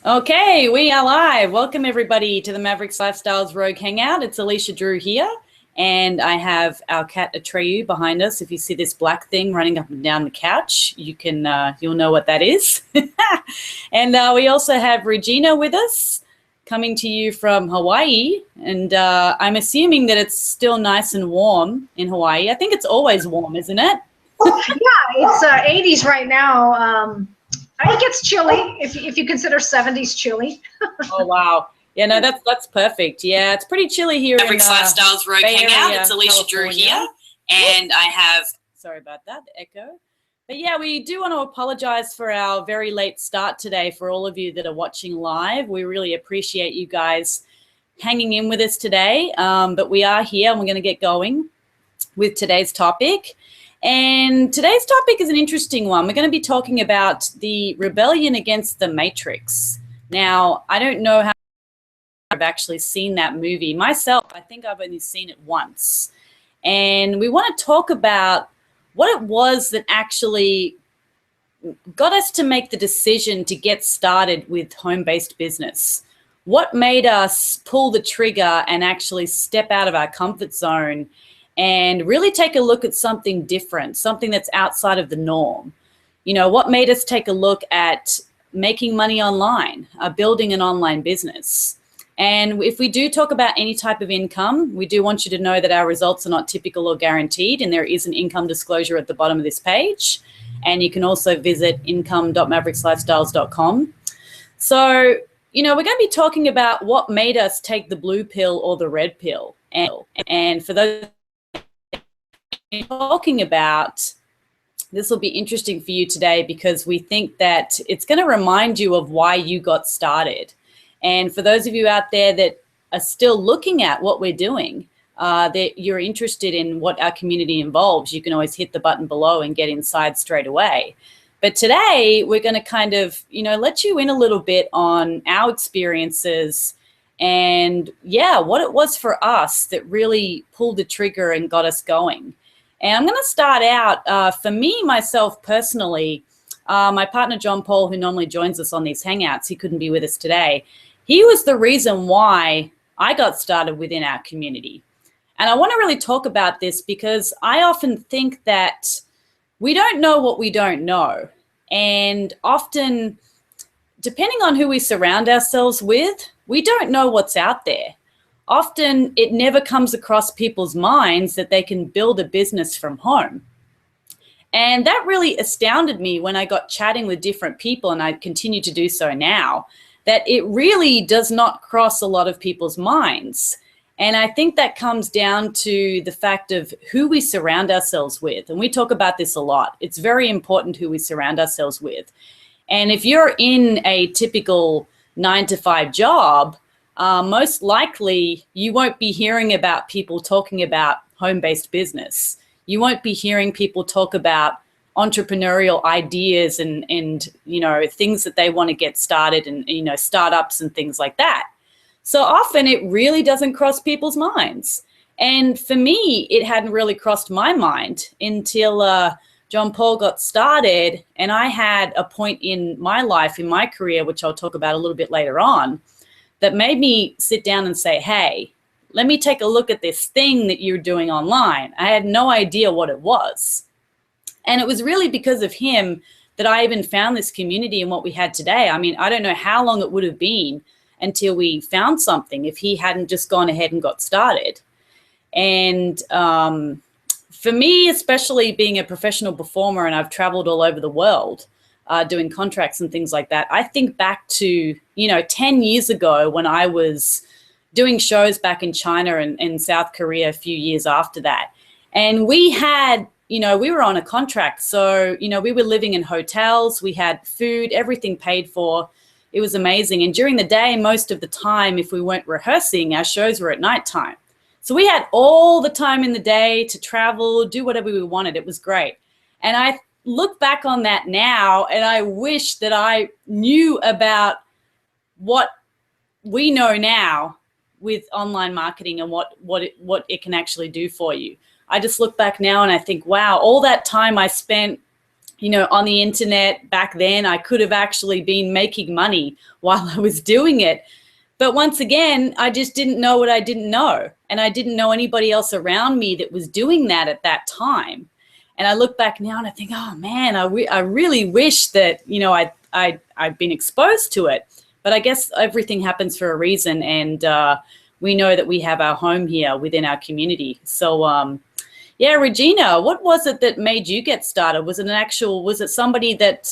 Okay, we are live. Welcome everybody to the Maverix Lifestyles Rogue Hangout. It's Alicia Drew here, and I have our cat Atreyu behind us. If you see this black thing running up and down the couch, you'll know what that is. And we also have Regina with us, coming to you from Hawaii. And I'm assuming that it's still nice and warm in Hawaii. I think it's always warm, isn't it? Yeah, it's 80s right now. It gets chilly if you consider 70s chilly. Oh wow! Yeah, no, that's perfect. Yeah, it's pretty chilly here. Maverix Lifestyles Rogue Hangout. It's Alicia Drew here, and I have. Sorry about that, the echo. But yeah, we do want to apologize for our very late start today. For all of you that are watching live, we really appreciate you guys hanging in with us today. But we are here, and we're going to get going with today's topic. And today's topic is an interesting one. We're going to be talking about the rebellion against the Matrix. Now, I don't know how I've actually seen that movie myself. I think I've only seen it once. And we want to talk about what it was that actually got us to make the decision to get started with home-based business. What made us pull the trigger and actually step out of our comfort zone and really take a look at something different, something that's outside of the norm. You know, what made us take a look at making money online, building an online business. And if we do talk about any type of income, we do want you to know that our results are not typical or guaranteed, and there is an income disclosure at the bottom of this page. And you can also visit income.maverixlifestyles.com. So, you know, we're going to be talking about what made us take the blue pill or the red pill. And for those talking about, this will be interesting for you today because we think that it's going to remind you of why you got started. And for those of you out there that are still looking at what we're doing, that you're interested in what our community involves, you can always hit the button below and get inside straight away. But today we're going to kind of, you know, let you in a little bit on our experiences and yeah, what it was for us that really pulled the trigger and got us going. And I'm going to start out, for me, myself personally, my partner, John Paul, who normally joins us on these Hangouts, he couldn't be with us today. He was the reason why I got started within our community. And I want to really talk about this because I often think that we don't know what we don't know. And often, depending on who we surround ourselves with, we don't know what's out there. Often it never comes across people's minds that they can build a business from home. And that really astounded me when I got chatting with different people, and I continue to do so now, that it really does not cross a lot of people's minds. And I think that comes down to the fact of who we surround ourselves with. And we talk about this a lot. It's very important who we surround ourselves with. And if you're in a typical 9-to-5 job, most likely you won't be hearing about people talking about home-based business. You won't be hearing people talk about entrepreneurial ideas and you know, things that they want to get started and, you know, startups and things like that. So often it really doesn't cross people's minds. And for me, it hadn't really crossed my mind until John Paul got started, and I had a point in my life, in my career, which I'll talk about a little bit later on, that made me sit down and say, hey, let me take a look at this thing that you're doing online. I had no idea what it was. And it was really because of him that I even found this community and what we had today. I mean, I don't know how long it would have been until we found something if he hadn't just gone ahead and got started. And for me, especially being a professional performer, and I've traveled all over the world, doing contracts and things like that, I think back to, you know, 10 years ago when I was doing shows back in China and South Korea a few years after that. And we had, you know, we were on a contract. So, you know, we were living in hotels, we had food, everything paid for. It was amazing. And during the day, most of the time, if we weren't rehearsing, our shows were at nighttime. So we had all the time in the day to travel, do whatever we wanted. It was great. And I look back on that now, and I wish that I knew about what we know now with online marketing and what it can actually do for you. I just look back now and I think, wow, all that time I spent on the internet back then. I could have actually been making money while I was doing it. But once again, I just didn't know what I didn't know. And I didn't know anybody else around me that was doing that at that time. And I look back now and I think, oh man, I really wish that, I'd been exposed to it. But I guess everything happens for a reason. And we know that we have our home here within our community. So, yeah, Regina, what was it that made you get started? Was it somebody that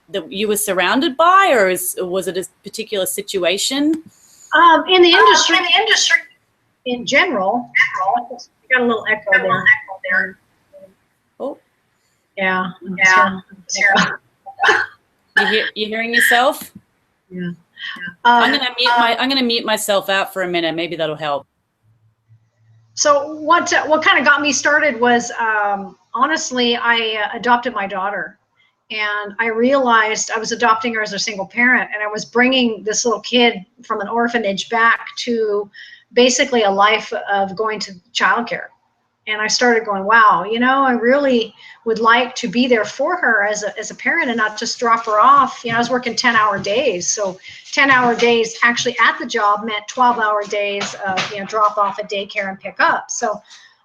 that you were surrounded by, or was it a particular situation? In the industry, in general. I got a little echo there. Oh, yeah. You hearing yourself? Yeah. I'm gonna mute myself out for a minute. Maybe that'll help. So what kind of got me started was, honestly, I adopted my daughter, and I realized I was adopting her as a single parent, and I was bringing this little kid from an orphanage back to basically a life of going to childcare. And I started going, wow, I really would like to be there for her as a parent and not just drop her off. I was working 10-hour days. So 10-hour days actually at the job meant 12-hour days of, drop off at daycare and pick up. So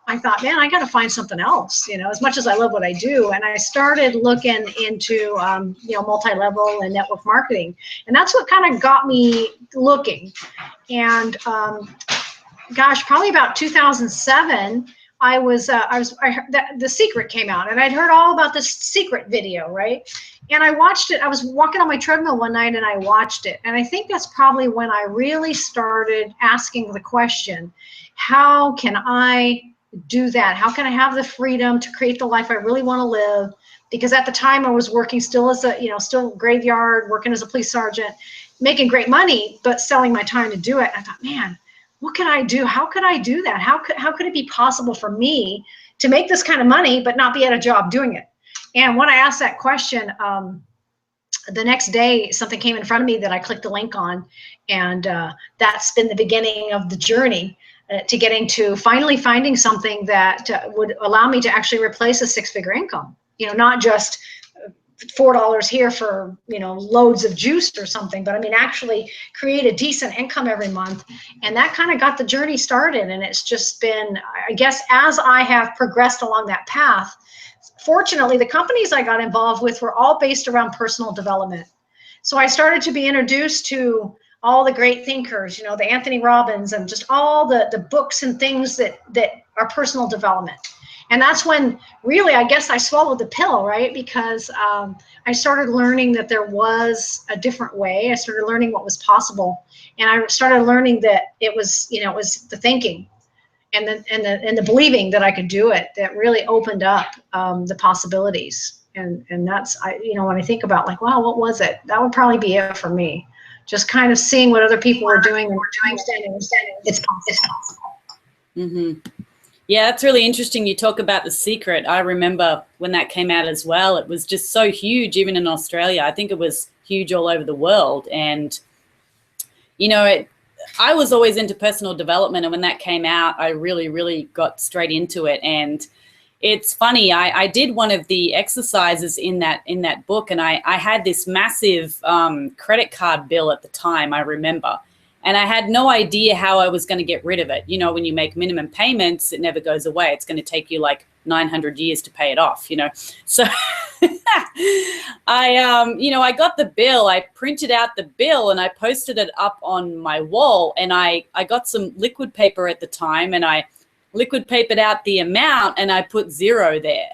I thought, man, I got to find something else, as much as I love what I do. And I started looking into, multi-level and network marketing. And that's what kind of got me looking. And gosh, probably about 2007, The Secret came out, and I'd heard all about this Secret video, right? And I watched it. I was walking on my treadmill one night and I watched it. And I think that's probably when I really started asking the question, how can I do that? How can I have the freedom to create the life I really want to live? Because at the time I was working still as still graveyard, working as a police sergeant, making great money, but selling my time to do it. I thought, man, what can I do? How could I do that? How could it be possible for me to make this kind of money but not be at a job doing it? And when I asked that question, the next day something came in front of me that I clicked the link on, and that's been the beginning of the journey to getting to finally finding something that would allow me to actually replace a six-figure income. Not just $4 here for loads of juice or something, but I mean actually create a decent income every month. And that kind of got the journey started. And it's just been, I guess, as I have progressed along that path, fortunately the companies I got involved with were all based around personal development. So I started to be introduced to all the great thinkers, the Anthony Robbins, and just all the books and things that are personal development. And that's when really, I guess, I swallowed the pill, right? Because I started learning that there was a different way. I started learning what was possible, and I started learning that it was, it was the thinking and the believing that I could do it that really opened up the possibilities. And that's, when I think about like, wow, what was it? That would probably be it for me. Just kind of seeing what other people were doing and understanding it's possible. Mm-hmm. Yeah, that's really interesting. You talk about The Secret. I remember when that came out as well. It was just so huge, even in Australia. I think it was huge all over the world. And, I was always into personal development. And when that came out, I really, really got straight into it. And it's funny, I did one of the exercises in that book, and I had this massive credit card bill at the time, I remember. And I had no idea how I was going to get rid of it. When you make minimum payments, it never goes away. It's going to take you like 900 years to pay it off, So I got the bill. I printed out the bill and I posted it up on my wall. And I got some liquid paper at the time, and I liquid papered out the amount and I put 0 there.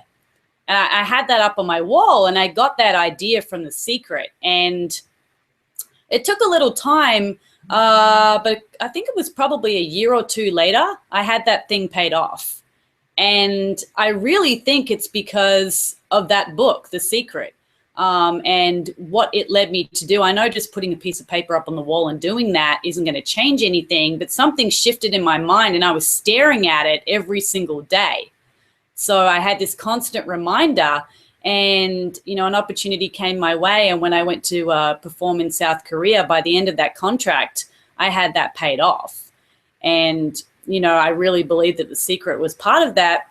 And I had that up on my wall, and I got that idea from The Secret. And it took a little time. But I think it was probably a year or two later, I had that thing paid off. And I really think it's because of that book, The Secret, and what it led me to do. I know just putting a piece of paper up on the wall and doing that isn't going to change anything, but something shifted in my mind, and I was staring at it every single day. So I had this constant reminder. And, an opportunity came my way. And when I went to perform in South Korea, by the end of that contract, I had that paid off. And, I really believe that The Secret was part of that.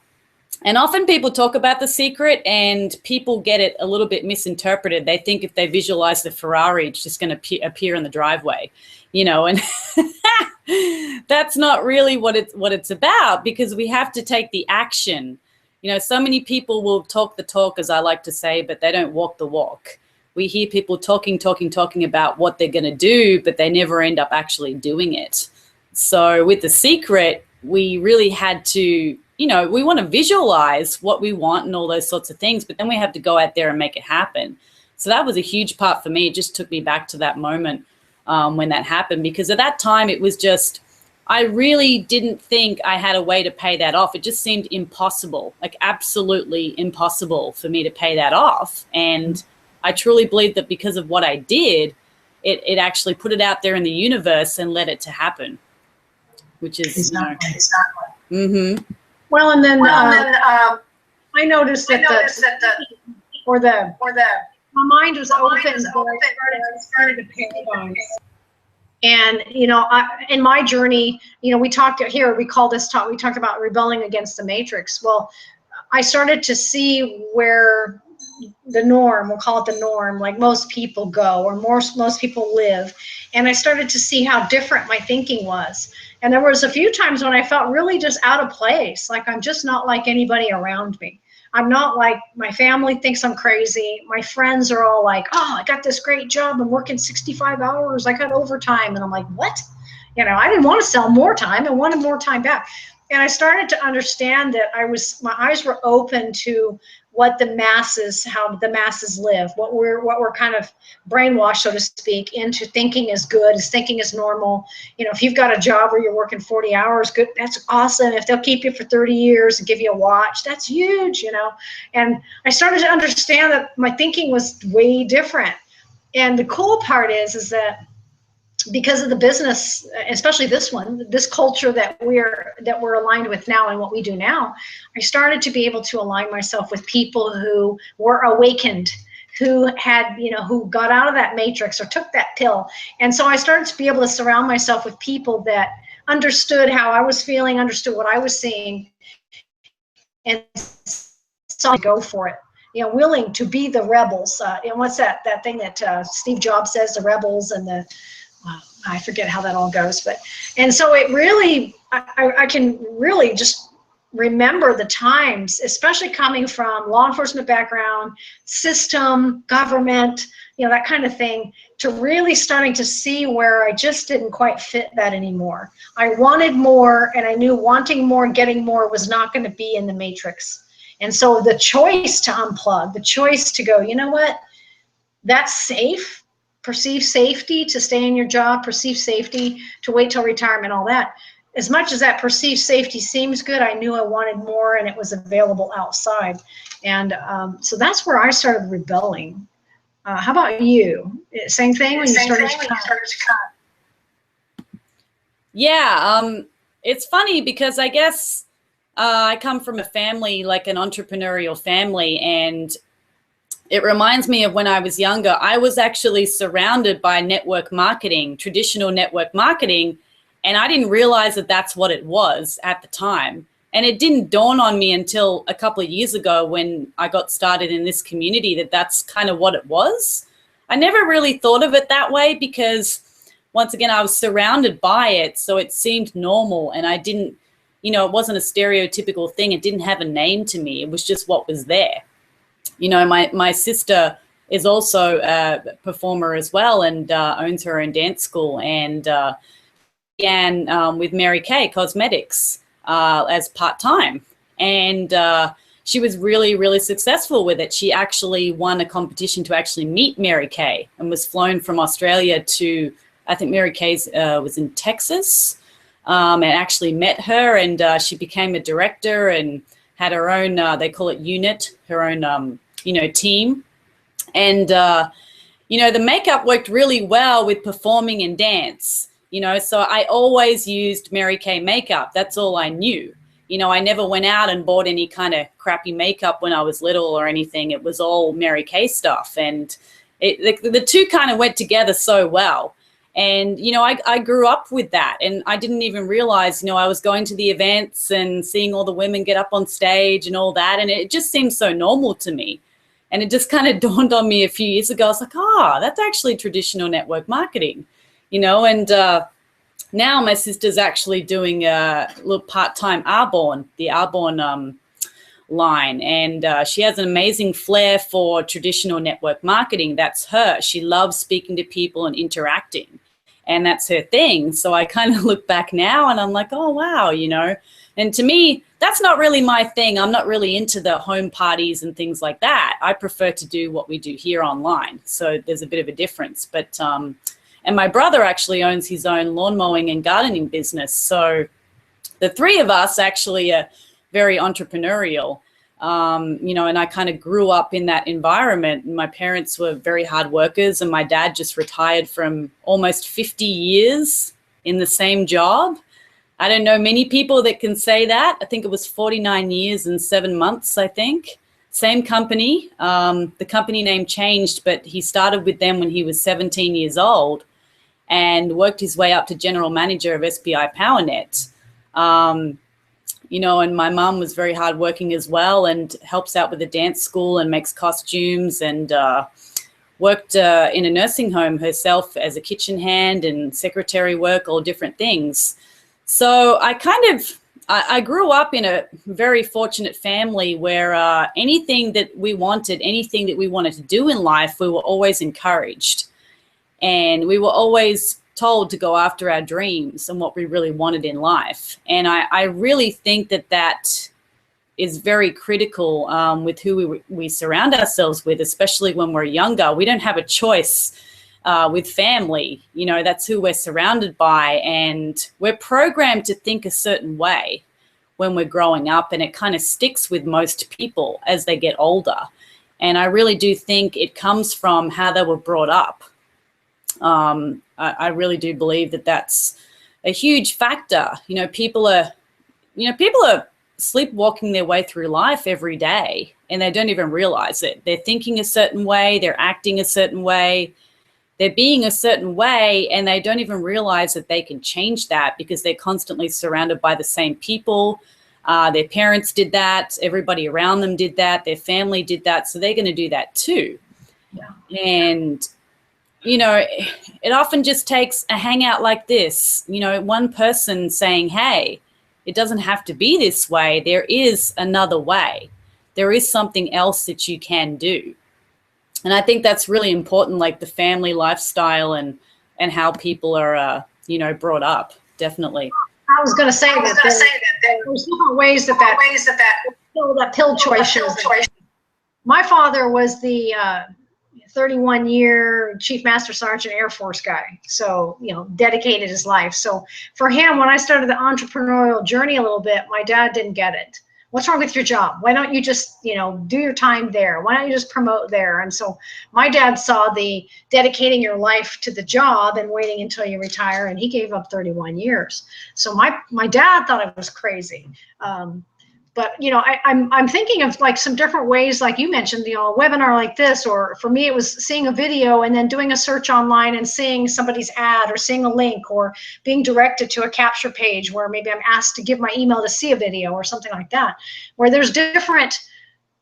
And often people talk about The Secret and people get it a little bit misinterpreted. They think if they visualize the Ferrari, it's just going to appear in the driveway, you know, and that's not really what it's about, because we have to take the action. You know, so many people will talk the talk, as I like to say, but they don't walk the walk. We hear people talking about what they're going to do, but they never end up actually doing it. So with The Secret, we really had to, you know, we want to visualize what we want and all those sorts of things, but then we have to go out there and make it happen. So that was a huge part for me. It just took me back to that moment when that happened, because at that time it was just, I really didn't think I had a way to pay that off. It just seemed impossible, like absolutely impossible for me to pay that off. And I truly believe that because of what I did, it actually put it out there in the universe and led it to happen, which is, exactly. Mm-hmm. Well, and then I noticed that my mind was open. I started to paradigm. And, you know, in my journey, you know, we talked about rebelling against the matrix. Well, I started to see where the norm, we'll call it the norm, like most people go, or most people live. And I started to see how different my thinking was. And there was a few times when I felt really just out of place, like I'm just not like anybody around me. I'm not like, my family thinks I'm crazy. My friends are all like, oh, I got this great job. I'm working 65 hours. I got overtime. And I'm like, what? You know, I didn't want to sell more time. I wanted more time back. And I started to understand that my eyes were open to what how the masses live, what we're kind of brainwashed, so to speak, into thinking is good, thinking is normal. You know, if you've got a job where you're working 40 hours, good, that's awesome. If they'll keep you for 30 years and give you a watch, that's huge, you know. And I started to understand that my thinking was way different. And the cool part is that because of the business, especially this culture that we're aligned with now and what we do now, I started to be able to align myself with people who were awakened, who had, you know, who got out of that matrix or took that pill. And so I started to be able to surround myself with people that understood how I was feeling, understood what I was seeing, and saw me go for it. You know, willing to be the rebels. And what's that thing that Steve Jobs says, the rebels and the, I forget how that all goes, but, and so it really, I can really just remember the times, especially coming from law enforcement background, system, government, you know, that kind of thing, to really starting to see where I just didn't quite fit that anymore. I wanted more, and I knew wanting more and getting more was not going to be in the matrix. And so the choice to unplug, the choice to go, you know what, that's safe. Perceive safety to stay in your job, perceive safety to wait till retirement, all that. As much as that perceived safety seems good, I knew I wanted more, and it was available outside. And so that's where I started rebelling. How about you? Same thing when you started to cut? Yeah, it's funny because I guess I come from a family, like an entrepreneurial family, and it reminds me of when I was younger. I was actually surrounded by network marketing, traditional network marketing, and I didn't realize that that's what it was at the time. And it didn't dawn on me until a couple of years ago when I got started in this community that that's kind of what it was. I never really thought of it that way because, once again, I was surrounded by it, so it seemed normal, and I didn't, you know, it wasn't a stereotypical thing. It didn't have a name to me. It was just what was there. You know, my sister is also a performer as well, and owns her own dance school, and began with Mary Kay Cosmetics as part-time. And she was really, really successful with it. She actually won a competition to actually meet Mary Kay and was flown from Australia to, I think Mary Kay's was in Texas, and actually met her, and she became a director and had her own, they call it unit, her own, you know, team. And, you know, the makeup worked really well with performing and dance, you know, so I always used Mary Kay makeup. That's all I knew. You know, I never went out and bought any kind of crappy makeup when I was little or anything. It was all Mary Kay stuff. And the two kind of went together so well. And, you know, I grew up with that, and I didn't even realize, you know, I was going to the events and seeing all the women get up on stage and all that. And it just seemed so normal to me. And it just kind of dawned on me a few years ago. I was like, oh, that's actually traditional network marketing, you know. And now my sister's actually doing a little part-time the Arbonne line. And she has an amazing flair for traditional network marketing. That's her. She loves speaking to people and interacting. And that's her thing. So I kind of look back now and I'm like, oh, wow, you know. And to me, that's not really my thing. I'm not really into the home parties and things like that. I prefer to do what we do here online. So there's a bit of a difference. But, and my brother actually owns his own lawn mowing and gardening business. So the three of us actually are very entrepreneurial. You know, and I kind of grew up in that environment. My parents were very hard workers, and my dad just retired from almost 50 years in the same job. I don't know many people that can say that. I think it was 49 years and 7 months, I think. Same company. The company name changed, but he started with them when he was 17 years old and worked his way up to general manager of SBI PowerNet. You know, and my mom was very hardworking as well and helps out with the dance school and makes costumes, and worked in a nursing home herself as a kitchen hand and secretary work, all different things. So I grew up in a very fortunate family where anything that we wanted to do in life, we were always encouraged. And we were always told to go after our dreams and what we really wanted in life. And I really think that is very critical with who we surround ourselves with, especially when we're younger. We don't have a choice with family. You know, that's who we're surrounded by, and we're programmed to think a certain way when we're growing up, and it kind of sticks with most people as they get older. And I really do think it comes from how they were brought up. I really do believe that that's a huge factor. You know, people are sleepwalking their way through life every day, and they don't even realize it. They're thinking a certain way, they're acting a certain way, they're being a certain way, and they don't even realize that they can change that because they're constantly surrounded by the same people. Their parents did that, everybody around them did that, their family did that, so they're going to do that too. Yeah. And you know, it often just takes a hangout like this, you know, one person saying, hey, it doesn't have to be this way. There is another way. There is something else that you can do. And I think that's really important, like the family lifestyle and how people are, you know, brought up. Definitely. I was going to say that there's different ways that pill choice shows. My father was the 31-year Chief Master Sergeant Air Force guy. So, you know, dedicated his life. So for him, when I started the entrepreneurial journey a little bit, my dad didn't get it. What's wrong with your job? Why don't you just, you know, do your time there? Why don't you just promote there? And so my dad saw the dedicating your life to the job and waiting until you retire, and he gave up 31 years. So my dad thought I was crazy. But, you know, I'm thinking of like some different ways, like you mentioned, you know, a webinar like this, or for me, it was seeing a video and then doing a search online and seeing somebody's ad or seeing a link or being directed to a capture page where maybe I'm asked to give my email to see a video or something like that, where there's different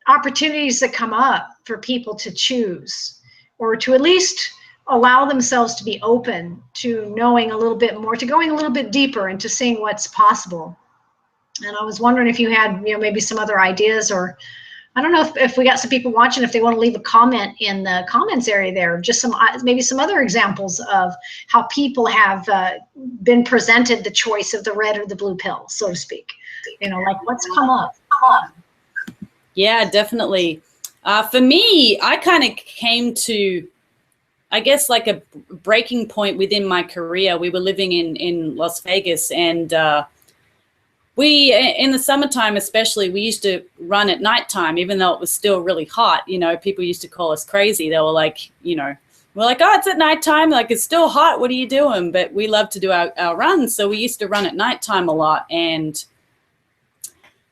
opportunities that come up for people to choose or to at least allow themselves to be open to knowing a little bit more, to going a little bit deeper into seeing what's possible. And I was wondering if you had, you know, maybe some other ideas, or I don't know if we got some people watching, if they want to leave a comment in the comments area there, just some, maybe some other examples of how people have been presented the choice of the red or the blue pill, so to speak. You know, like what's come up? Yeah, definitely. For me, I kind of came to, I guess, like a breaking point within my career. We were living in Las Vegas, and we, in the summertime especially, we used to run at nighttime, even though it was still really hot. You know, people used to call us crazy. They were like, you know, we're like, oh, it's at nighttime. Like, it's still hot. What are you doing? But we love to do our runs. So we used to run at nighttime a lot. And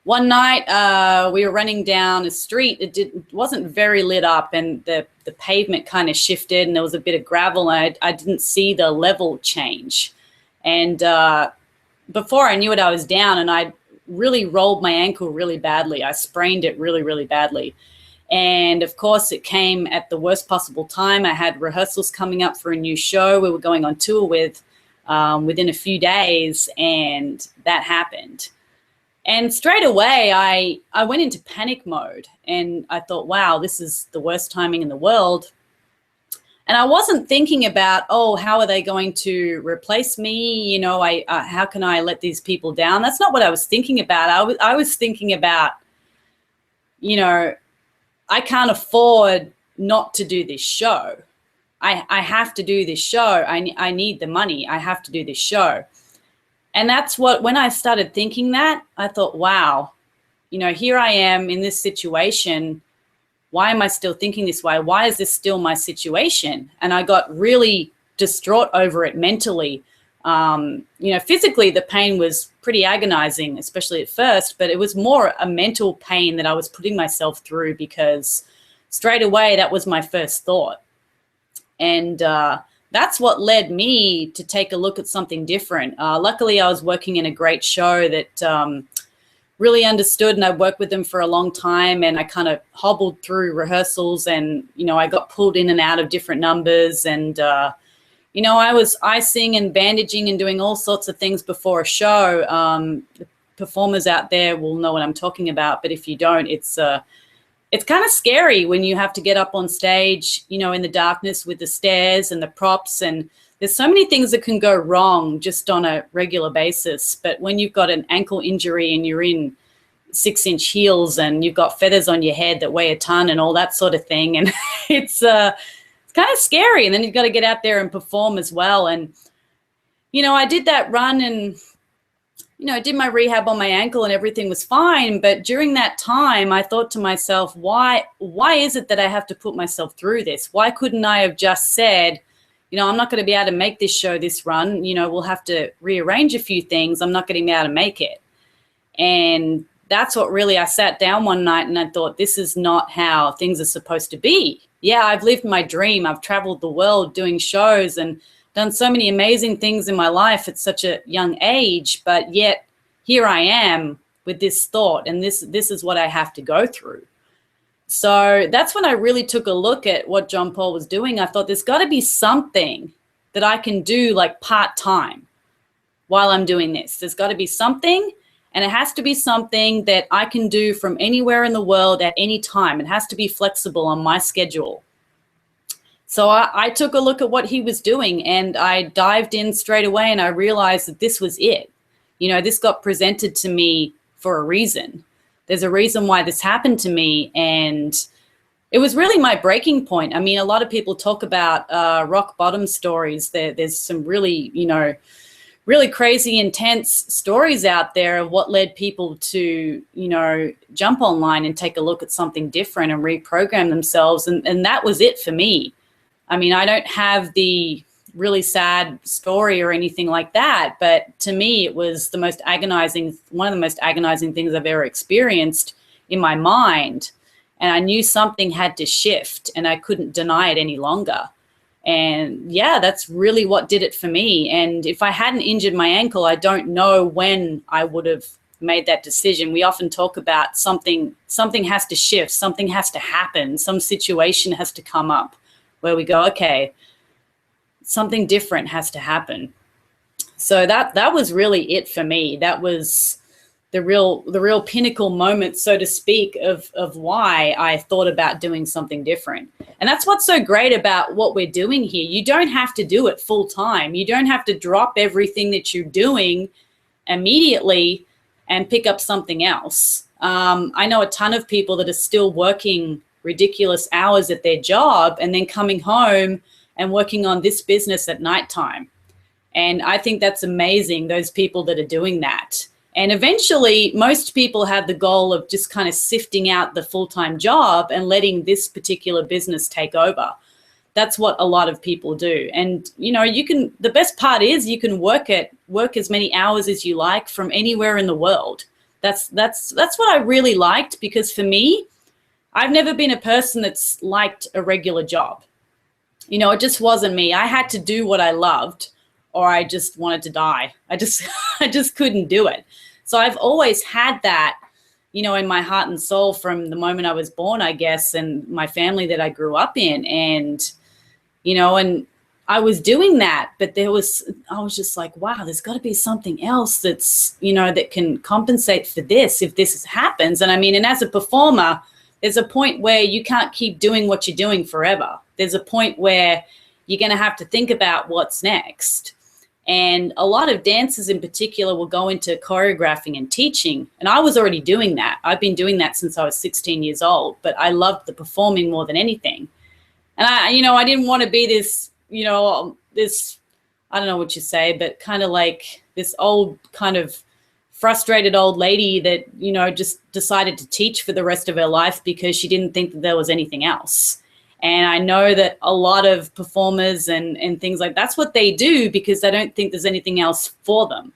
one night we were running down a street. It wasn't very lit up, and the pavement kind of shifted, and there was a bit of gravel, and I didn't see the level change. And before I knew it, I was down, and I really rolled my ankle really badly. I sprained it really, really badly. And of course, it came at the worst possible time. I had rehearsals coming up for a new show we were going on tour with within a few days, and that happened. And straight away, I went into panic mode, and I thought, wow, this is the worst timing in the world. And I wasn't thinking about, oh, how are they going to replace me? You know, how can I let these people down? That's not what I was thinking about. I was thinking about, you know, I can't afford not to do this show. I have to do this show. I need the money. I have to do this show. And that's what, when I started thinking that, I thought, wow, you know, here I am in this situation. Why am I still thinking this way? Why is this still my situation? And I got really distraught over it mentally. You know, physically, the pain was pretty agonizing, especially at first, but it was more a mental pain that I was putting myself through, because straight away, that was my first thought. And that's what led me to take a look at something different. Luckily, I was working in a great show that really understood, and I worked with them for a long time, and I kind of hobbled through rehearsals, and, you know, I got pulled in and out of different numbers, and, you know, I was icing and bandaging and doing all sorts of things before a show. The performers out there will know what I'm talking about, but if you don't, it's kind of scary when you have to get up on stage, you know, in the darkness with the stairs and the props, and there's so many things that can go wrong just on a regular basis. But when you've got an ankle injury and you're in 6-inch heels and you've got feathers on your head that weigh a ton and all that sort of thing, and it's kind of scary. And then you've got to get out there and perform as well. And, you know, I did that run, and, you know, I did my rehab on my ankle and everything was fine. But during that time, I thought to myself, why is it that I have to put myself through this? Why couldn't I have just said, you know, I'm not going to be able to make this show, this run. You know, we'll have to rearrange a few things. I'm not going to be able to make it. And that's what really, I sat down one night and I thought, this is not how things are supposed to be. Yeah, I've lived my dream. I've traveled the world doing shows and done so many amazing things in my life at such a young age, but yet here I am with this thought, and this is what I have to go through. So that's when I really took a look at what John Paul was doing. I thought, there's got to be something that I can do like part-time while I'm doing this. There's got to be something, and it has to be something that I can do from anywhere in the world at any time. It has to be flexible on my schedule. So I took a look at what he was doing, and I dived in straight away, and I realized that this was it. You know, this got presented to me for a reason. There's a reason why this happened to me, and it was really my breaking point. I mean, a lot of people talk about rock bottom stories. There's some really, you know, really crazy, intense stories out there of what led people to, you know, jump online and take a look at something different and reprogram themselves. And that was it for me. I mean, I don't have the really sad story or anything like that, but to me, it was the most agonizing, one of the most agonizing things I've ever experienced in my mind. And I knew something had to shift, and I couldn't deny it any longer. And yeah, that's really what did it for me. And if I hadn't injured my ankle, I don't know when I would have made that decision. We often talk about something has to shift, something has to happen, some situation has to come up where we go, okay, something different has to happen. So that was really it for me. That was the real pinnacle moment, so to speak, of why I thought about doing something different. And that's what's so great about what we're doing here. You don't have to do it full time. You don't have to drop everything that you're doing immediately and pick up something else. I know a ton of people that are still working ridiculous hours at their job and then coming home and working on this business at nighttime. And I think that's amazing, those people that are doing that. And eventually, most people have the goal of just kind of sifting out the full-time job and letting this particular business take over. That's what a lot of people do. And, you know, the best part is you can work as many hours as you like from anywhere in the world. That's what I really liked, because for me, I've never been a person that's liked a regular job. You know, it just wasn't me. I had to do what I loved, or I just wanted to die. I just couldn't do it. So I've always had that, you know, in my heart and soul from the moment I was born, I guess, and my family that I grew up in. And, you know, and I was doing that, but I was just like, wow, there's got to be something else that's, you know, that can compensate for this if this happens. And I mean, and as a performer, there's a point where you can't keep doing what you're doing forever. There's a point where you're going to have to think about what's next. And a lot of dancers in particular will go into choreographing and teaching. And I was already doing that. I've been doing that since I was 16 years old, but I loved the performing more than anything. And I didn't want to be this, you know, this, I don't know what you say, but kind of like this old kind of frustrated old lady that, you know, just decided to teach for the rest of her life because she didn't think that there was anything else. And I know that a lot of performers and things like that's what they do because they don't think there's anything else for them.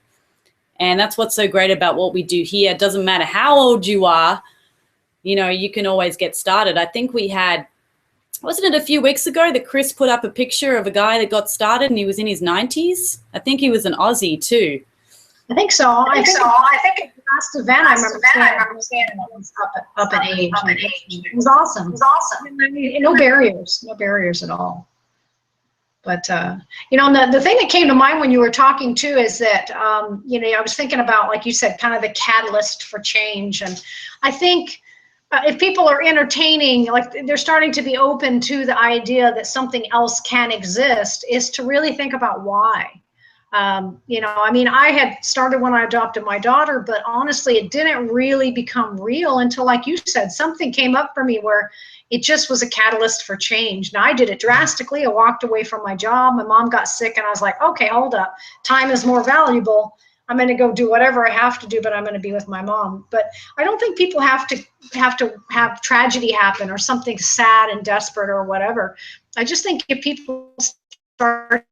And that's what's so great about what we do here. It doesn't matter how old you are, you know, you can always get started. I think we had, wasn't it a few weeks ago that Chris put up a picture of a guy that got started and he was in his 90s? I think he was an Aussie too. I think so. I think at the last event I remember seeing it was up in age. It was awesome. I mean, no barriers at all. But you know, the thing that came to mind when you were talking too is that you know, I was thinking about, like you said, kind of the catalyst for change. And I think if people are entertaining, like they're starting to be open to the idea that something else can exist, is to really think about why. You know, I mean, I had started when I adopted my daughter, but honestly, it didn't really become real until, like you said, something came up for me where it just was a catalyst for change. Now, I did it drastically. I walked away from my job. My mom got sick, and I was like, okay, hold up. Time is more valuable. I'm going to go do whatever I have to do, but I'm going to be with my mom. But I don't think people have to have tragedy happen or something sad and desperate or whatever. I just think if people start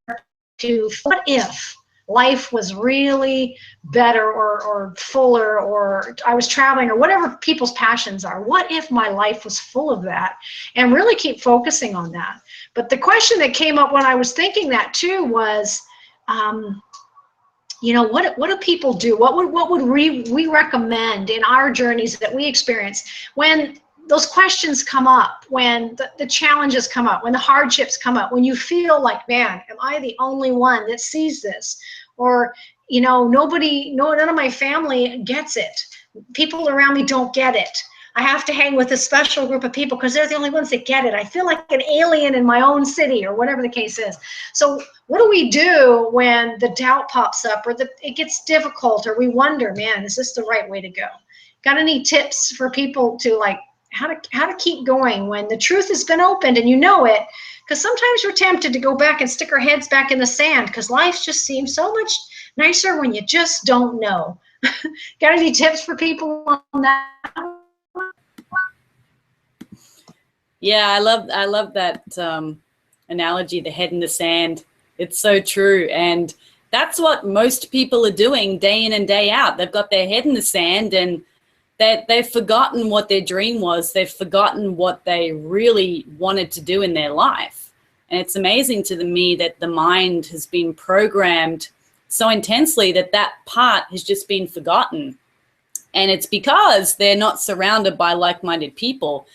to, what if life was really better or fuller, or I was traveling, or whatever people's passions are, what if my life was full of that? And really keep focusing on that. But the question that came up when I was thinking that too was, you know, what do people do? What would we recommend in our journeys that we experience when those questions come up, when the challenges come up, when the hardships come up, when you feel like, man, am I the only one that sees this? Or, you know, none of my family gets it. People around me don't get it. I have to hang with a special group of people because they're the only ones that get it. I feel like an alien in my own city, or whatever the case is. So what do we do when the doubt pops up, or it gets difficult, or we wonder, man, is this the right way to go? Got any tips for people to, like, how to keep going when the truth has been opened and you know it? Because sometimes we're tempted to go back and stick our heads back in the sand because life just seems so much nicer when you just don't know. Got any tips for people on that? Yeah, I love that analogy, the head in the sand. It's so true. And that's what most people are doing day in and day out. They've got their head in the sand, and they've forgotten what their dream was. They've forgotten what they really wanted to do in their life. And it's amazing to me that the mind has been programmed so intensely that part has just been forgotten. And it's because they're not surrounded by like-minded people.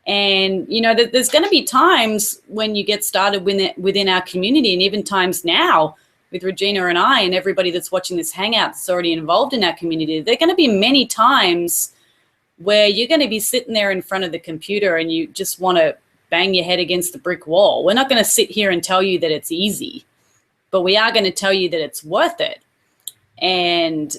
And, you know, there's going to be times when you get started within our community, and even times now with Regina and I and everybody that's watching this hangout that's already involved in our community, there are going to be many times where you're going to be sitting there in front of the computer and you just want to bang your head against the brick wall. We're not going to sit here and tell you that it's easy, but we are going to tell you that it's worth it. And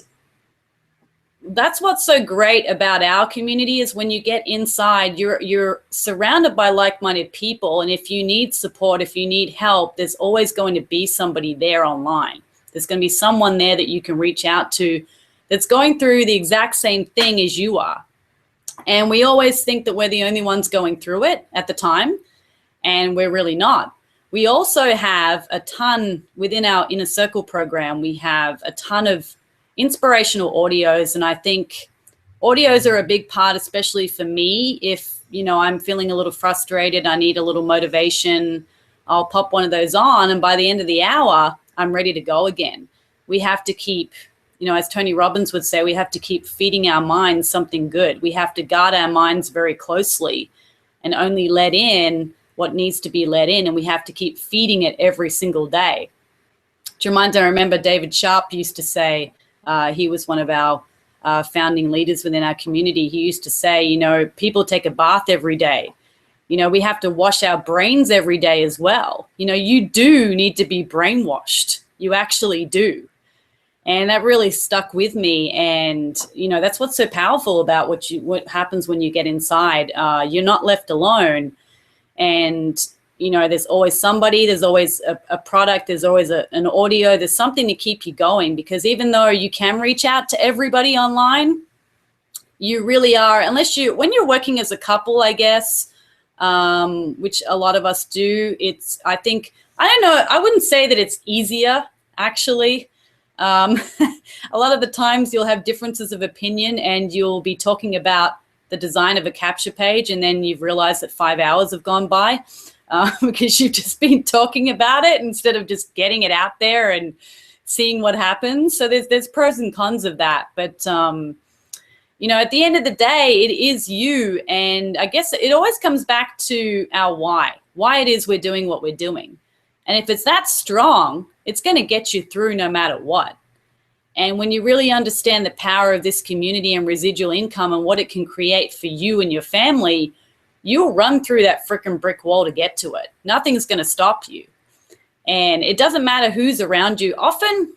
that's what's so great about our community is when you get inside, you're surrounded by like-minded people. And if you need support, if you need help, there's always going to be somebody there online. There's going to be someone there that you can reach out to that's going through the exact same thing as you are. And we always think that we're the only ones going through it at the time, and we're really not. We also have a ton within our Inner Circle program. We have a ton of inspirational audios, and I think audios are a big part, especially for me. If, you know, I'm feeling a little frustrated, I need a little motivation, I'll pop one of those on, and by the end of the hour, I'm ready to go again. We have to keep, you know, as Tony Robbins would say, we have to keep feeding our minds something good. We have to guard our minds very closely and only let in what needs to be let in, and we have to keep feeding it every single day. To remind, I remember David Sharp used to say, he was one of our founding leaders within our community. He used to say, you know, people take a bath every day. You know, we have to wash our brains every day as well. You know, you do need to be brainwashed. You actually do. And that really stuck with me. And, you know, that's what's so powerful about what happens when you get inside. You're not left alone. And, you know, there's always somebody, there's always a product, there's always an audio, there's something to keep you going. Because even though you can reach out to everybody online, you really are, when you're working as a couple, I guess, which a lot of us do, I don't know, I wouldn't say that it's easier, actually. A lot of the times you'll have differences of opinion and you'll be talking about the design of a capture page, and then you've realized that 5 hours have gone by because you've just been talking about it instead of just getting it out there and seeing what happens. So there's pros and cons of that. But, you know, at the end of the day, it is you. And I guess it always comes back to our why it is we're doing what we're doing. And if it's that strong, it's going to get you through no matter what. And when you really understand the power of this community and residual income and what it can create for you and your family, you'll run through that freaking brick wall to get to it. Nothing's going to stop you. And it doesn't matter who's around you. Often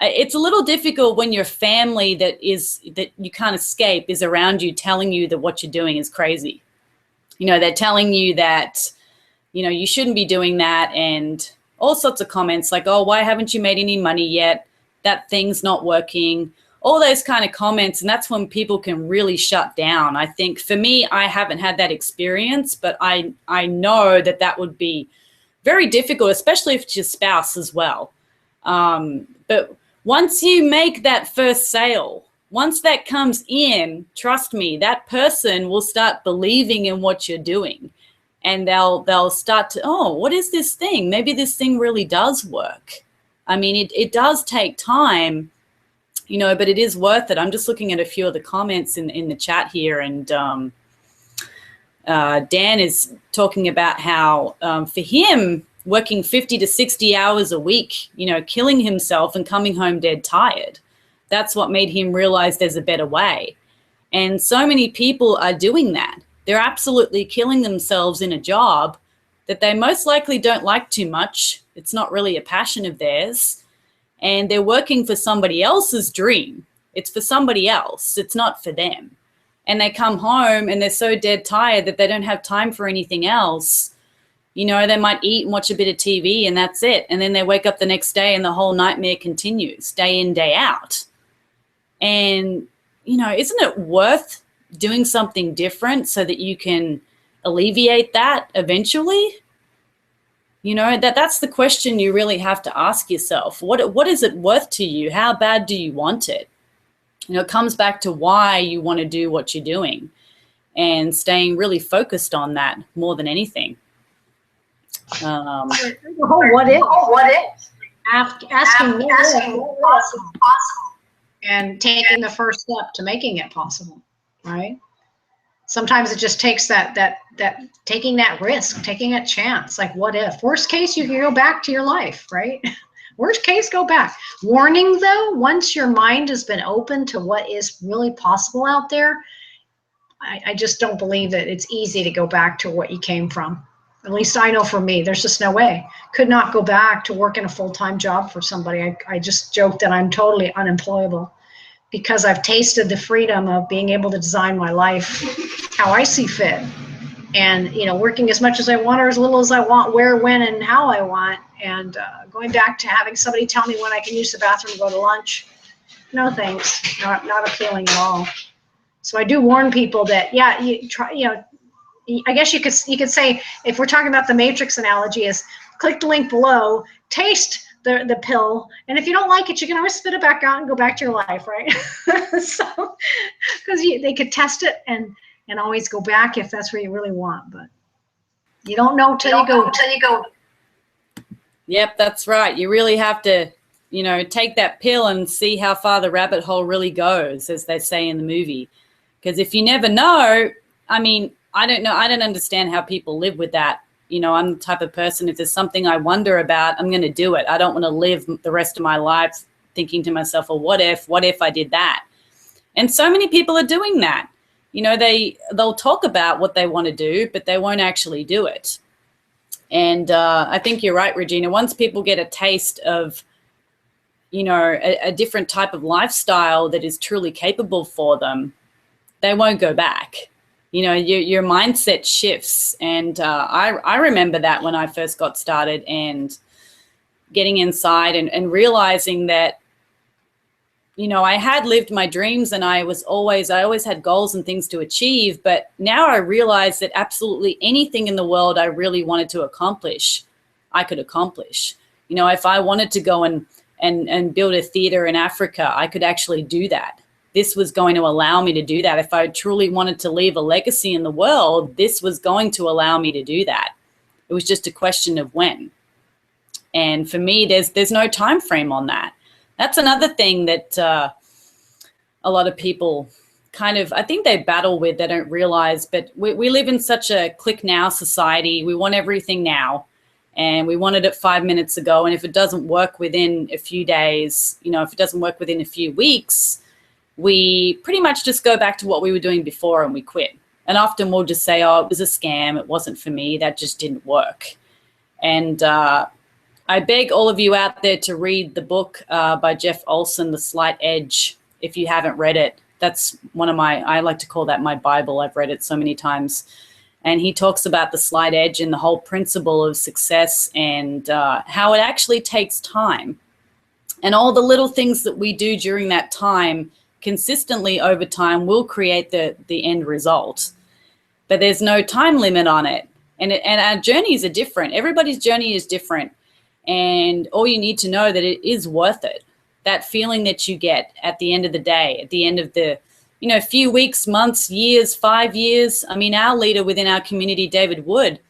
it's a little difficult when your family that you can't escape is around you telling you that what you're doing is crazy. You know, they're telling you that, you know, you shouldn't be doing that, and all sorts of comments like, oh, why haven't you made any money yet? That thing's not working, all those kind of comments. And that's when people can really shut down. I think for me, I haven't had that experience, but I know that would be very difficult, especially if it's your spouse as well. But once you make that first sale, once that comes in, trust me, that person will start believing in what you're doing. And they'll start to, oh, what is this thing? Maybe this thing really does work. I mean, it does take time, you know, but it is worth it. I'm just looking at a few of the comments in the chat here, and Dan is talking about how for him, working 50 to 60 hours a week, you know, killing himself and coming home dead tired, that's what made him realize there's a better way. And so many people are doing that. They're absolutely killing themselves in a job that they most likely don't like too much. It's not really a passion of theirs. And they're working for somebody else's dream. It's for somebody else. It's not for them. And they come home and they're so dead tired that they don't have time for anything else. You know, they might eat and watch a bit of TV and that's it. And then they wake up the next day and the whole nightmare continues day in, day out. And, you know, isn't it worth doing something different so that you can alleviate that eventually? You know, that's the question you really have to ask yourself. What is it worth to you? How bad do you want it? You know, it comes back to why you want to do what you're doing and staying really focused on that more than anything. What if? Asking what possible, and taking the first step to making it possible, right? Sometimes it just takes that taking that risk, taking a chance. Like, what if? Worst case, you can go back to your life, right? Worst case, go back. Warning though, once your mind has been open to what is really possible out there, I just don't believe that it's easy to go back to what you came from. At least I know for me, there's just no way. Could not go back to working a full-time job for somebody. I just joke that I'm totally unemployable because I've tasted the freedom of being able to design my life how I see fit. And, you know, working as much as I want or as little as I want, where, when, and how I want. And going back to having somebody tell me when I can use the bathroom to go to lunch. No thanks, not appealing at all. So I do warn people that, yeah, you try, you know, I guess you could say, if we're talking about the Matrix analogy, is click the link below, taste the pill. And if you don't like it, you can always spit it back out and go back to your life, right? So, because they could test it and always go back if that's what you really want. But you don't know till you go. Yep, that's right. You really have to, you know, take that pill and see how far the rabbit hole really goes, as they say in the movie. Because if you never know, I mean, I don't know. I don't understand how people live with that. You know, I'm the type of person, if there's something I wonder about, I'm going to do it. I don't want to live the rest of my life thinking to myself, well, what if I did that? And so many people are doing that. You know, they'll talk about what they want to do, but they won't actually do it. And I think you're right, Regina. Once people get a taste of, you know, a different type of lifestyle that is truly capable for them, they won't go back. You know, your mindset shifts. And I remember that when I first got started and getting inside and realizing that, you know, I had lived my dreams and I always had goals and things to achieve. But now I realize that absolutely anything in the world I really wanted to accomplish, I could accomplish. You know, if I wanted to go and build a theater in Africa, I could actually do that. This was going to allow me to do that. If I truly wanted to leave a legacy in the world, this was going to allow me to do that. It was just a question of when. And for me, there's no time frame on that. That's another thing that a lot of people kind of, I think they battle with, they don't realize, but we live in such a click now society. We want everything now. And we wanted it 5 minutes ago. And if it doesn't work within a few days, you know, if it doesn't work within a few weeks, we pretty much just go back to what we were doing before and we quit. And often we'll just say, oh, it was a scam. It wasn't for me. That just didn't work. And I beg all of you out there to read the book by Jeff Olson, The Slight Edge, if you haven't read it. That's one of I like to call that my Bible. I've read it so many times. And he talks about the slight edge and the whole principle of success and how it actually takes time. And all the little things that we do during that time consistently over time will create the end result. But there's no time limit on it. And our journeys are different. Everybody's journey is different. And all you need to know that it is worth it. That feeling that you get at the end of the day, at the end of the, you know, few weeks, months, years, 5 years. I mean, our leader within our community, David Wood,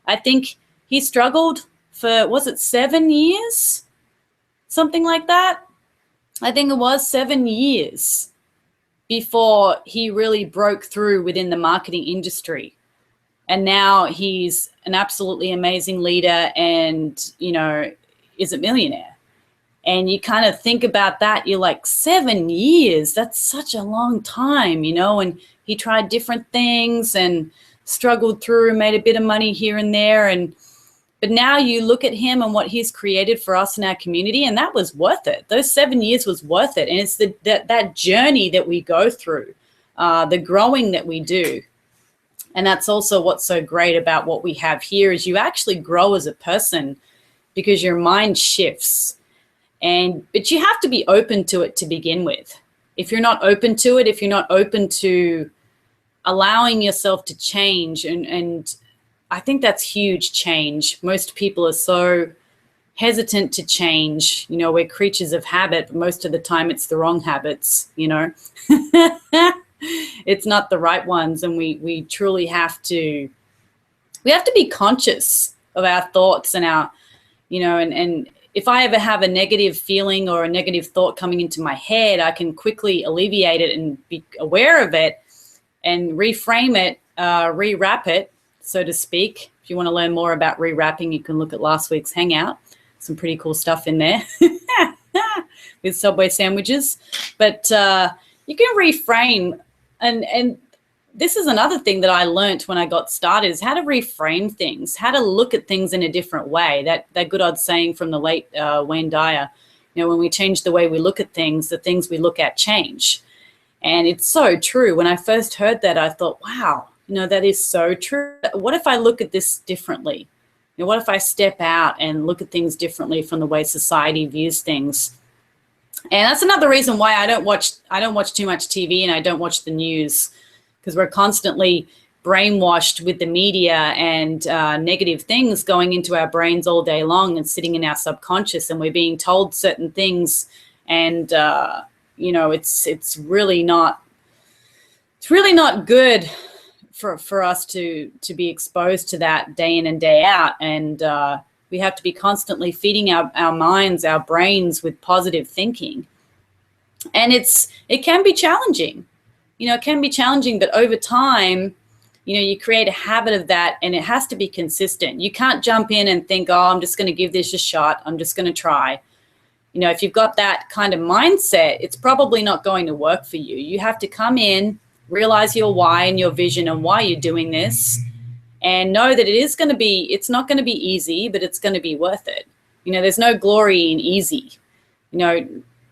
I think he struggled for, was it 7 years? Something like that. I think it was 7 years before he really broke through within the marketing industry. And now he's an absolutely amazing leader and, you know, is a millionaire. And you kind of think about that, you're like, 7 years, that's such a long time, you know, and he tried different things and struggled through, made a bit of money here and there. But now you look at him and what he's created for us in our community, and that was worth it. Those 7 years was worth it. And it's that journey that we go through, the growing that we do. And that's also what's so great about what we have here is you actually grow as a person because your mind shifts. But you have to be open to it to begin with. If you're not open to it, if you're not open to allowing yourself to change, and I think that's huge change. Most people are so hesitant to change. You know, we're creatures of habit, but most of the time it's the wrong habits, you know. It's not the right ones, and we truly have to be conscious of our thoughts and our, you know, and if I ever have a negative feeling or a negative thought coming into my head, I can quickly alleviate it and be aware of it and reframe it, rewrap it, so to speak. If you want to learn more about rewrapping, you can look at last week's Hangout. Some pretty cool stuff in there with Subway sandwiches. But you can reframe, and this is another thing that I learned when I got started is how to reframe things, how to look at things in a different way. That good old saying from the late Wayne Dyer, you know, when we change the way we look at things, the things we look at change. And it's so true. When I first heard that, I thought, wow, you know, that is so true. What if I look at this differently? You know, what if I step out and look at things differently from the way society views things? And that's another reason why I don't watch too much TV and I don't watch the news, because we're constantly brainwashed with the media and negative things going into our brains all day long and sitting in our subconscious, and we're being told certain things, and it's really not good for us to be exposed to that day in and day out. And we have to be constantly feeding our minds, our brains with positive thinking. And it can be challenging. It can be challenging, but over time, you create a habit of that, and it has to be consistent. You can't jump in and think, oh, I'm just going to give this a shot. I'm just going to try. If you've got that kind of mindset, it's probably not going to work for you. You have to come in, realize your why and your vision and why you're doing this, and know that it's not going to be easy, but it's going to be worth it. There's no glory in easy.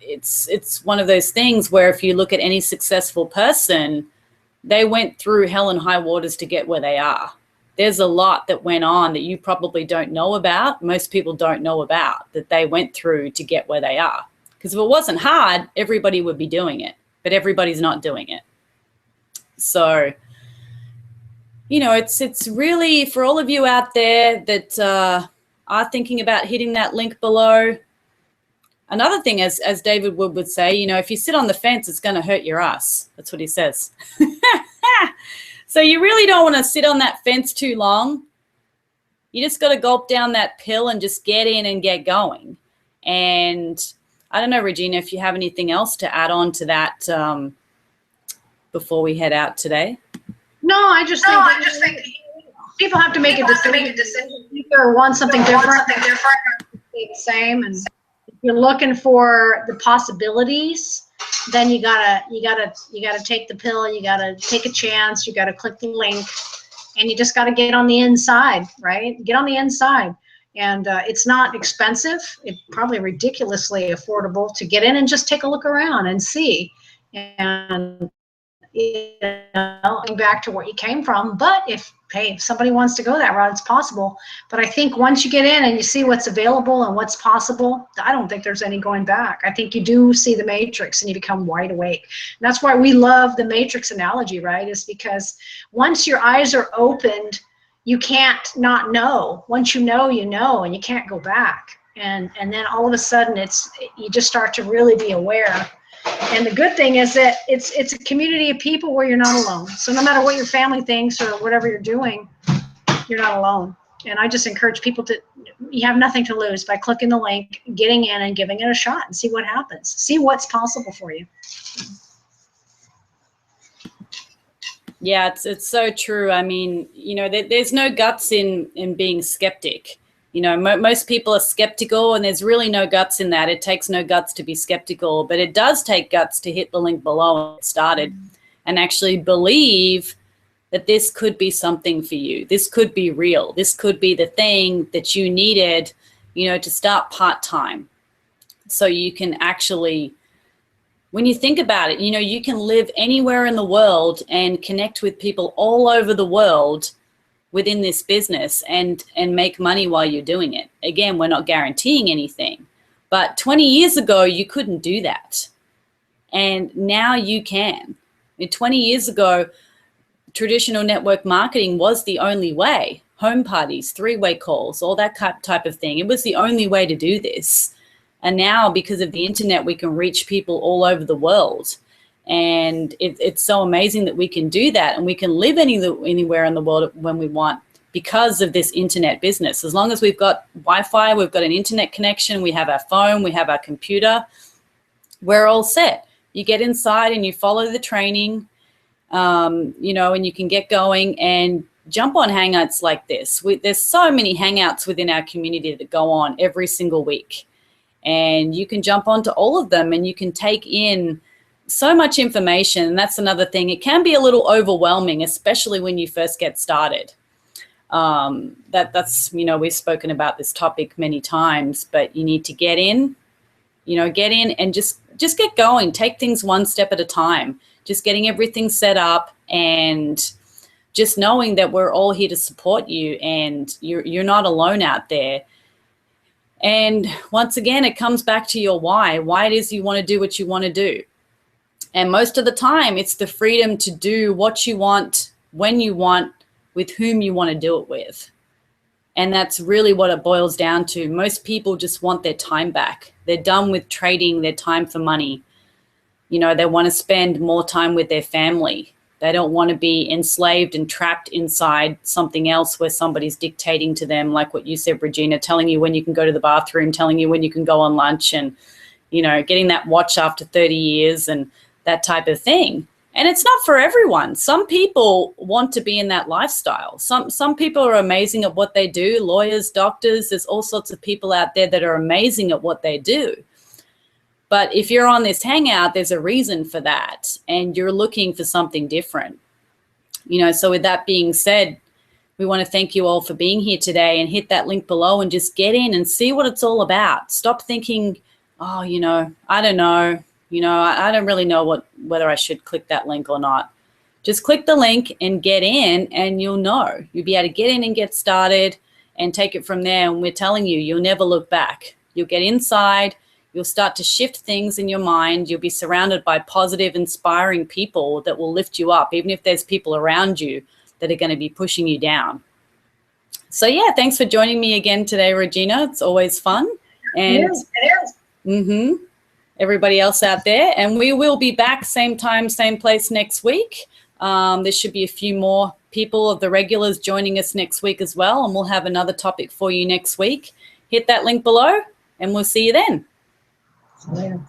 It's one of those things where if you look at any successful person, they went through hell and high waters to get where they are. There's a lot that went on that you probably don't know about. Most people don't know about that they went through to get where they are. Because if it wasn't hard, everybody would be doing it, but everybody's not doing it. So, it's really for all of you out there that are thinking about hitting that link below. Another thing, as David Wood would say, if you sit on the fence, it's going to hurt your ass. That's what he says. So you really don't want to sit on that fence too long. You just got to gulp down that pill and just get in and get going. And I don't know, Regina, if you have anything else to add on to that before we head out today. No, I just think people have to make a decision. Either want something different, or stay the same. And if you're looking for the possibilities, then you gotta take the pill. You gotta take a chance. You gotta click the link, and you just gotta get on the inside, right? Get on the inside. And it's not expensive. It's probably ridiculously affordable to get in and just take a look around and see. And going back to where you came from. But if somebody wants to go that route, it's possible. But I think once you get in and you see what's available and what's possible, I don't think there's any going back. I think you do see the matrix and you become wide awake. And that's why we love the matrix analogy, right? Is because once your eyes are opened, you can't not know. Once you know, and you can't go back. And then all of a sudden you just start to really be aware. And the good thing is that it's a community of people where you're not alone. So no matter what your family thinks or whatever you're doing, you're not alone. And I just encourage people you have nothing to lose by clicking the link, getting in and giving it a shot and see what happens. See what's possible for you. Yeah, it's so true. I mean, there's no guts in being skeptic. Most people are skeptical, and there's really no guts in that. It takes no guts to be skeptical, but it does take guts to hit the link below and get started and actually believe that this could be something for you. This could be real. This could be the thing that you needed, to start part-time. So you can actually, when you think about it, you can live anywhere in the world and connect with people all over the world within this business and make money while you're doing it. Again, we're not guaranteeing anything, but 20 years ago, you couldn't do that. And now you can. 20 years ago, traditional network marketing was the only way. Home parties, three-way calls, all that type of thing. It was the only way to do this. And now, because of the internet, we can reach people all over the world. And it's so amazing that we can do that, and we can live anywhere in the world when we want because of this internet business. As long as we've got Wi-Fi, we've got an internet connection, we have our phone, we have our computer, we're all set. You get inside and you follow the training, and you can get going and jump on hangouts like this. There's so many hangouts within our community that go on every single week, and you can jump onto all of them and you can take in so much information. And that's another thing. It can be a little overwhelming, especially when you first get started. That's we've spoken about this topic many times, but you need to get in and just get going. Take things one step at a time. Just getting everything set up and just knowing that we're all here to support you and you're not alone out there. And once again, it comes back to your why it is you want to do what you want to do. And most of the time, it's the freedom to do what you want when you want, with whom you want to do it with. And that's really what it boils down to. Most people just want their time back. They're done with trading their time for money. You know, they want to spend more time with their family. They don't want to be enslaved and trapped inside something else where somebody's dictating to them, like what you said, Regina, telling you when you can go to the bathroom, telling you when you can go on lunch, and, you know, getting that watch after 30 years and that type of thing. And it's not for everyone. Some people want to be in that lifestyle. Some people are amazing at what they do, lawyers, doctors. There's all sorts of people out there that are amazing at what they do. But if you're on this hangout, there's a reason for that, and you're looking for something different. You know, so with that being said, we want to thank you all for being here today, and hit that link below and just get in and see what it's all about. Stop thinking, oh, you know, I don't know. You know, I don't really know whether I should click that link or not. Just click the link and get in, and you'll know. You'll be able to get in and get started and take it from there. And we're telling you, you'll never look back. You'll get inside. You'll start to shift things in your mind. You'll be surrounded by positive, inspiring people that will lift you up, even if there's people around you that are going to be pushing you down. So, yeah, thanks for joining me again today, Regina. It's always fun. And it is. Everybody else out there. And we will be back same time, same place next week. There should be a few more people of the regulars joining us next week as well. And we'll have another topic for you next week. Hit that link below, and we'll see you then. Later.